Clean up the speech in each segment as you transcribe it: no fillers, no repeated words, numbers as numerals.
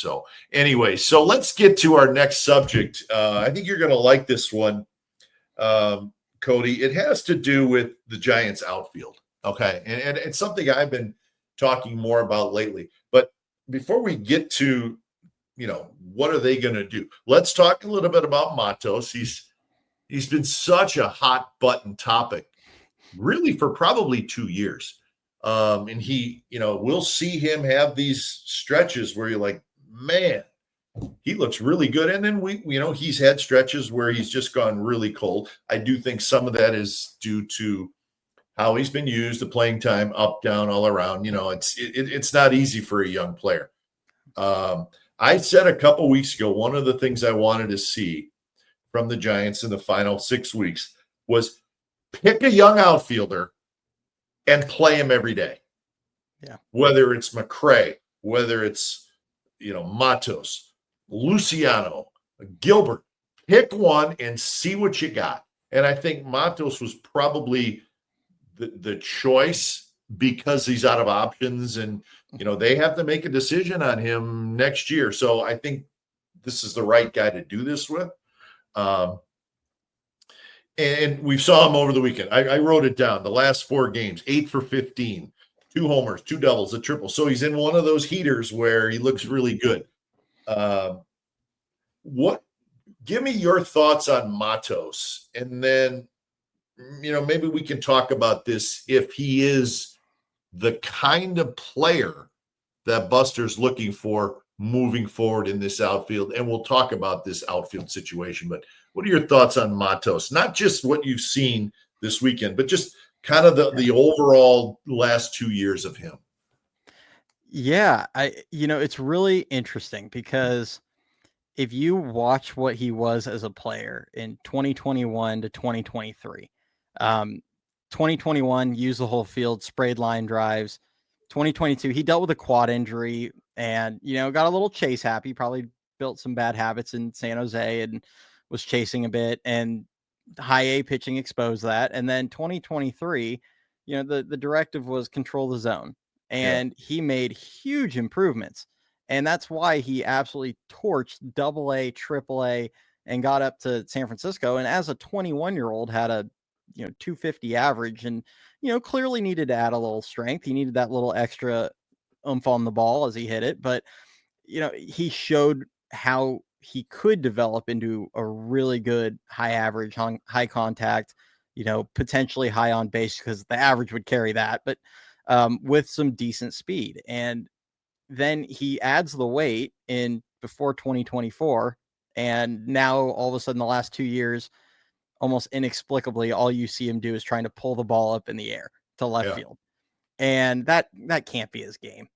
So anyway, so let's get to our next subject. I think you're going to like this one, Cody. It has to do with the Giants outfield. Okay. And it's something I've been talking more about lately. But before we get to, what are they going to do? Let's talk a little bit about Matos. He's been such a hot button topic, really, for probably 2 years. And we'll see him have these stretches where you're like, man, he looks really good. And then he's had stretches where he's just gone really cold. I do think some of that is due to how he's been used, the playing time, up, down, all around. It's not easy for a young player. I said a couple weeks ago, one of the things I wanted to see from the Giants in the final 6 weeks was pick a young outfielder and play him every day. Yeah. Whether it's McRae, whether it's, Matos, Luciano, Gilbert, pick one and see what you got. And I think Matos was probably the choice because he's out of options and, they have to make a decision on him next year. So I think this is the right guy to do this with. And we saw him over the weekend. I wrote it down. The last 4 games, 8 for 15, 2 homers, 2 doubles, a triple. So he's in one of those heaters where he looks really good. Give me your thoughts on Matos, and then, maybe we can talk about this if he is the kind of player that Buster's looking for moving forward in this outfield. And we'll talk about this outfield situation, but what are your thoughts on Matos? Not just what you've seen this weekend, but just kind of the overall last 2 years of him. Yeah, it's really interesting because if you watch what he was as a player in 2021 to 2023, 2021 used the whole field, sprayed line drives. 2022, he dealt with a quad injury and, got a little chase happy, probably built some bad habits in San Jose and was chasing a bit, and high A pitching exposed that. And then 2023, the directive was control the zone, and he made huge improvements. And that's why he absolutely torched AA, AAA, and got up to San Francisco. And as a 21-year-old, had a 250 average, and clearly needed to add a little strength. He needed that little extra oomph on the ball as he hit it, but he showed how he could develop into a really good high average, high contact, potentially high on base, because the average would carry that, but with some decent speed. And then he adds the weight in before 2024. And now all of a sudden, the last 2 years, almost inexplicably, all you see him do is trying to pull the ball up in the air to left field. And that can't be his game.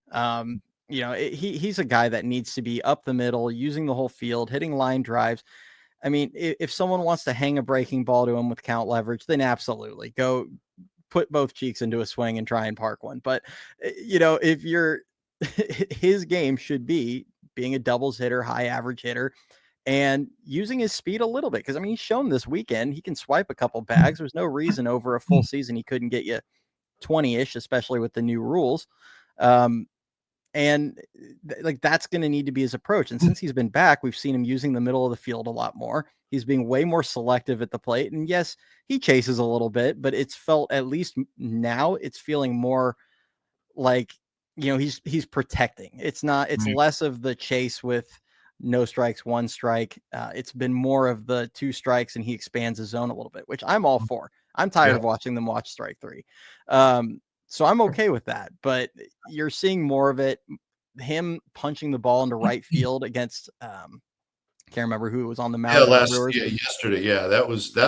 He's a guy that needs to be up the middle, using the whole field, hitting line drives. I mean, if someone wants to hang a breaking ball to him with count leverage, then absolutely go put both cheeks into a swing and try and park one. But, if you're his game should be being a doubles hitter, high average hitter, and using his speed a little bit. Because, he's shown this weekend he can swipe a couple bags. There's no reason over a full season he couldn't get you 20-ish, especially with the new rules. And that's going to need to be his approach. And since he's been back, we've seen him using the middle of the field a lot more. He's being way more selective at the plate. And yes, he chases a little bit, but it's felt, at least now, it's feeling more like, he's protecting. It's less of the chase with no strikes, 1 strike. It's been more of the 2 strikes and he expands his zone a little bit, which I'm all for. I'm tired of watching them watch strike 3. So I'm okay with that, but you're seeing more of it. Him punching the ball into right field against, can't remember who was on the mound. Yesterday. That's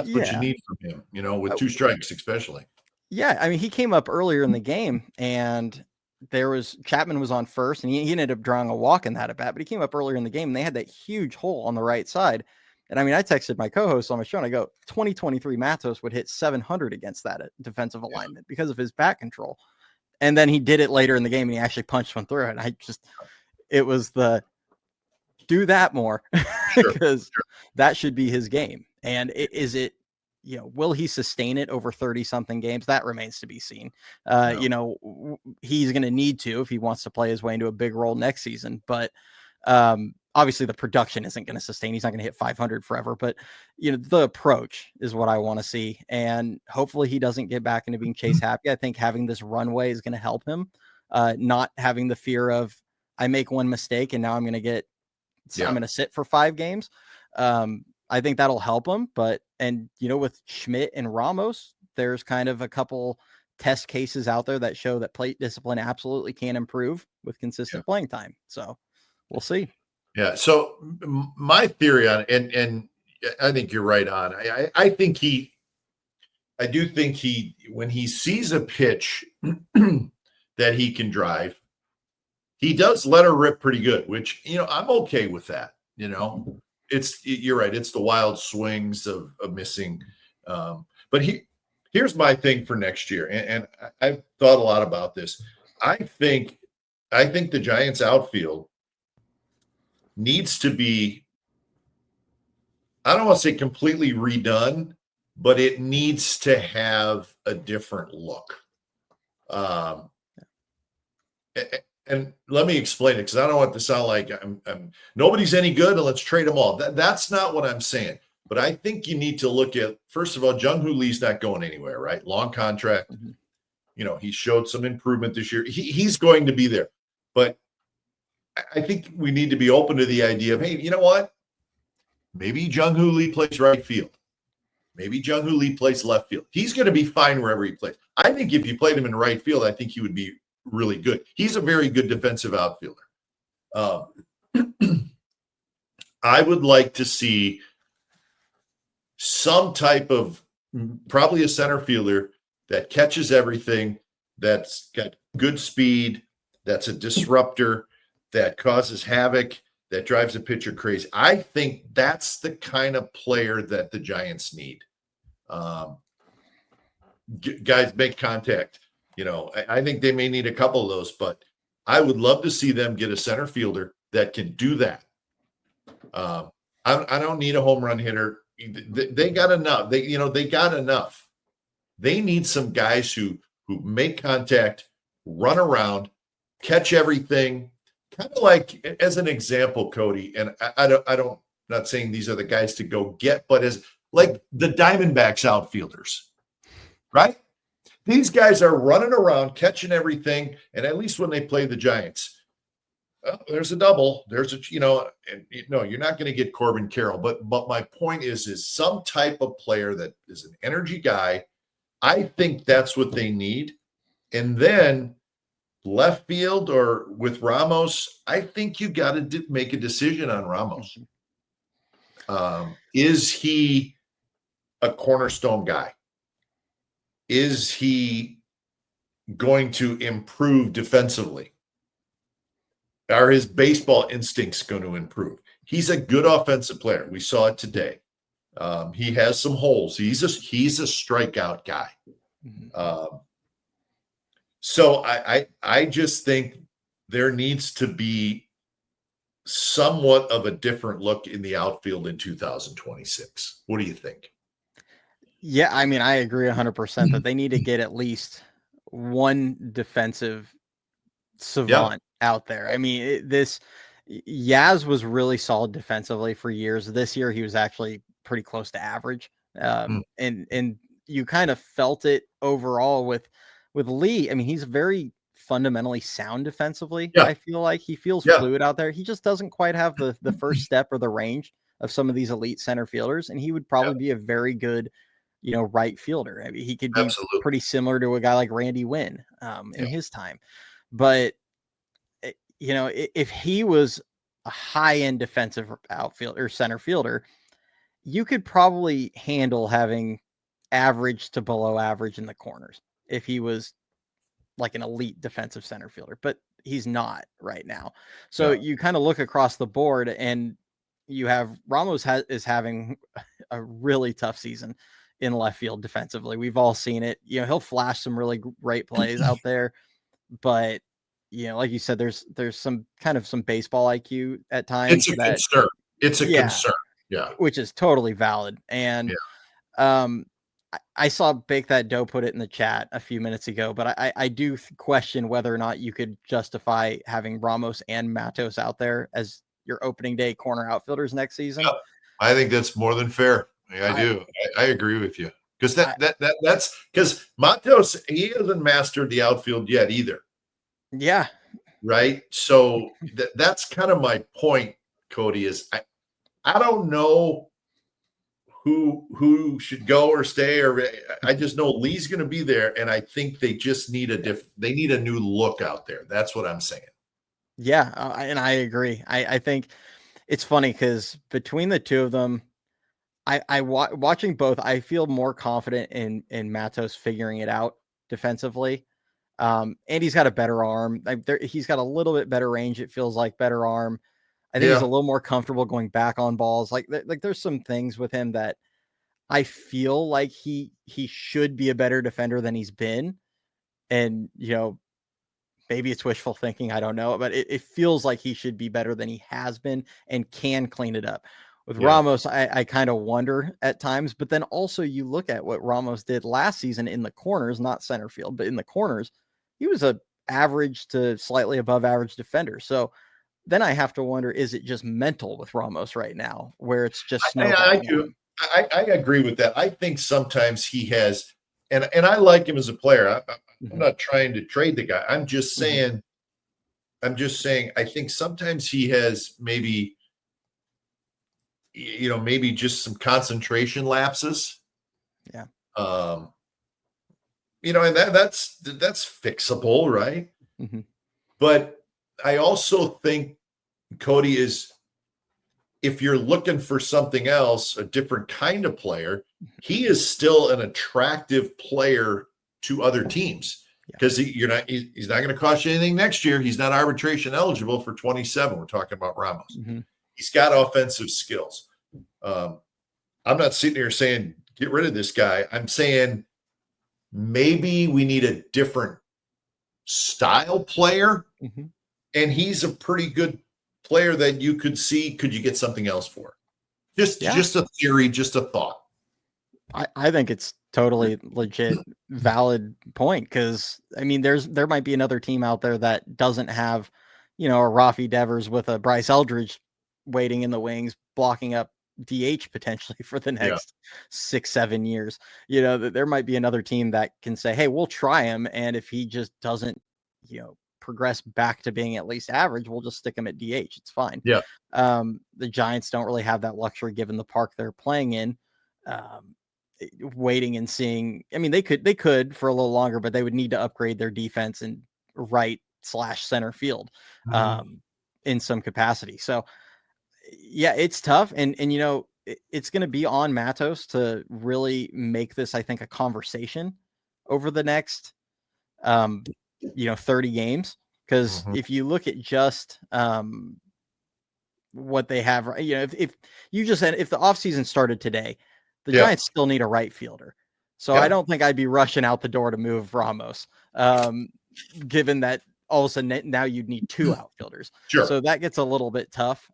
what you need from him, with 2 strikes, especially. Yeah. He came up earlier in the game, and Chapman was on first, and he ended up drawing a walk in that at bat, but he came up earlier in the game and they had that huge hole on the right side. And I texted my co-host on my show and I go, 2023 Matos would hit 700 against that defensive alignment because of his bat control. And then he did it later in the game and he actually punched one through it. And it was do that more because that should be his game. And will he sustain it over 30 something games? That remains to be seen. No. He's going to need to, if he wants to play his way into a big role next season, but Obviously the production isn't going to sustain. He's not going to hit 500 forever, but the approach is what I want to see. And hopefully he doesn't get back into being chase happy. I think having this runway is going to help him, not having the fear of I make one mistake and now I'm going to sit for 5 games. I think that'll help him, with Schmidt and Ramos, there's kind of a couple test cases out there that show that plate discipline absolutely can improve with consistent playing time. So we'll see. Yeah. So my theory on it, and I think you're right on. I do think when he sees a pitch that he can drive, he does let her rip pretty good, which, I'm okay with that. You're right. It's the wild swings of missing. But here's my thing for next year. And I've thought a lot about this. I think the Giants outfield needs to be, I don't want to say completely redone, but it needs to have a different look. And let me explain it, because I don't want it to sound like I'm nobody's any good and let's trade them all. That's not what I'm saying. But I think you need to look at, first of all, Jung-Hoo Lee's not going anywhere, right? Long contract. He showed some improvement this year. He's going to be there. But I think we need to be open to the idea of, hey, you know what? Maybe Jung-Hoo Lee plays right field. Maybe Jung-Hoo Lee plays left field. He's going to be fine wherever he plays. I think if you played him in right field, I think he would be really good. He's a very good defensive outfielder. I would like to see some type of, probably a center fielder that catches everything, that's got good speed, that's a disruptor, that causes havoc, that drives a pitcher crazy. I think that's the kind of player that the Giants need. Guys make contact. I think they may need a couple of those, but I would love to see them get a center fielder that can do that. I don't need a home run hitter. They got enough. They got enough. They need some guys who make contact, run around, catch everything. Kind of like, as an example, Cody, and I don't, not saying these are the guys to go get, but as like the Diamondbacks outfielders, right? These guys are running around, catching everything, and at least when they play the Giants, there's a double. There's you're not going to get Corbin Carroll, but my point is some type of player that is an energy guy. I think that's what they need. And then left field or with Ramos, I think you got to make a decision on Ramos. Is he a cornerstone guy? Is he going to improve defensively? Are his baseball instincts going to improve? He's a good offensive player. We saw it today. He has some holes. He's a strikeout guy. So I just think there needs to be somewhat of a different look in the outfield in 2026. What do you think? Yeah, I mean, I agree 100% that they need to get at least one defensive savant out there. I mean, Yaz was really solid defensively for years. This year, he was actually pretty close to average. And you kind of felt it overall with Lee. I mean, he's very fundamentally sound defensively. I feel like he feels fluid out there. He just doesn't quite have the first step or the range of some of these elite center fielders. And he would probably be a very good, right fielder. I mean, he could be pretty similar to a guy like Randy Wynn in his time. But, if he was a high-end defensive outfield or center fielder, you could probably handle having average to below average in the corners if he was like an elite defensive center fielder, but he's not right now. So you kind of look across the board and you have Ramos is having a really tough season in left field defensively. We've all seen it. He'll flash some really great plays out there, but like you said, there's some baseball IQ at times. It's a concern. It's a concern. Yeah. Which is totally valid. And I saw Bake That Dough put it in the chat a few minutes ago, but I do question whether or not you could justify having Ramos and Matos out there as your opening day corner outfielders next season. Yeah, I think that's more than fair. I do. I agree with you. Because that's because Matos, he hasn't mastered the outfield yet either. Yeah. Right. So that's kind of my point, Cody, is I don't know who should go or stay, or I just know Lee's going to be there, and I think they just need they need a new look out there. That's what I'm saying. Yeah, and I agree. I think it's funny because between the two of them, watching both, I feel more confident in Matos figuring it out defensively. And he's got a better arm. He's got a little bit better range. It feels like better arm. I think he's a little more comfortable going back on balls. Like there's some things with him that I feel like he should be a better defender than he's been. And, maybe it's wishful thinking. I don't know, but it feels like he should be better than he has been and can clean it up. With Ramos, I kind of wonder at times, but then also you look at what Ramos did last season in the corners, not center field, but in the corners, he was a average to slightly above average defender. So then I have to wonder, is it just mental with Ramos right now where it's just snowballing? I do. I agree with that. I think sometimes he has, and I like him as a player. I'm not trying to trade the guy. I'm just saying, I think sometimes he has maybe just some concentration lapses. Yeah. And that's fixable, right? Mm-hmm. But I also think Cody is, if you're looking for something else, a different kind of player, he is still an attractive player to other teams because he's not going to cost you anything next year. He's not arbitration eligible for 27. We're talking about Ramos. Mm-hmm. He's got offensive skills. I'm not sitting here saying get rid of this guy. I'm saying maybe we need a different style player, and he's a pretty good player that you could see. Could you get something else for? Just a theory, just a thought. I think it's totally legit, valid point. Because I mean, there might be another team out there that doesn't have, a Rafi Devers with a Bryce Eldridge waiting in the wings, blocking up DH potentially for the next 6-7 years. There might be another team that can say, hey, we'll try him, and if he just doesn't, progress back to being at least average, we'll just stick him at DH. It's fine. Yeah. The Giants don't really have that luxury given the park they're playing in. Waiting and seeing. I mean, they could for a little longer, but they would need to upgrade their defense in right/center field in some capacity. So yeah, it's tough. And it's going to be on Matos to really make this, I think, a conversation over the next 30 games. Because if you look at just what they have, if you just said, if the offseason started today, the Giants still need a right fielder. So I don't think I'd be rushing out the door to move Ramos, given that all of a sudden now you'd need 2 outfielders. Sure. So that gets a little bit tough.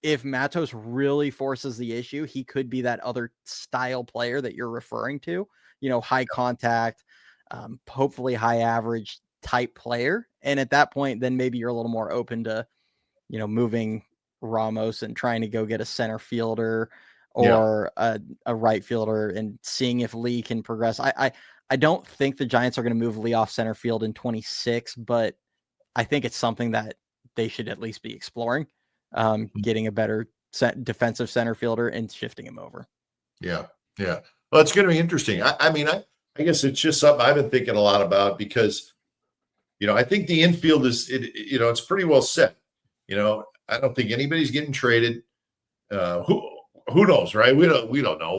If Matos really forces the issue, he could be that other style player that you're referring to, high contact, hopefully high average type player. And at that point, then maybe you're a little more open to, moving Ramos and trying to go get a center fielder or a right fielder and seeing if Lee can progress. I don't think the Giants are going to move Lee off center field in 26, but I think it's something that they should at least be exploring, getting a better defensive center fielder and shifting him over. Yeah. Yeah. Well, it's going to be interesting. I mean, I guess it's just something I've been thinking a lot about because, I think the infield it's pretty well set. I don't think anybody's getting traded. Who knows, right? We don't know.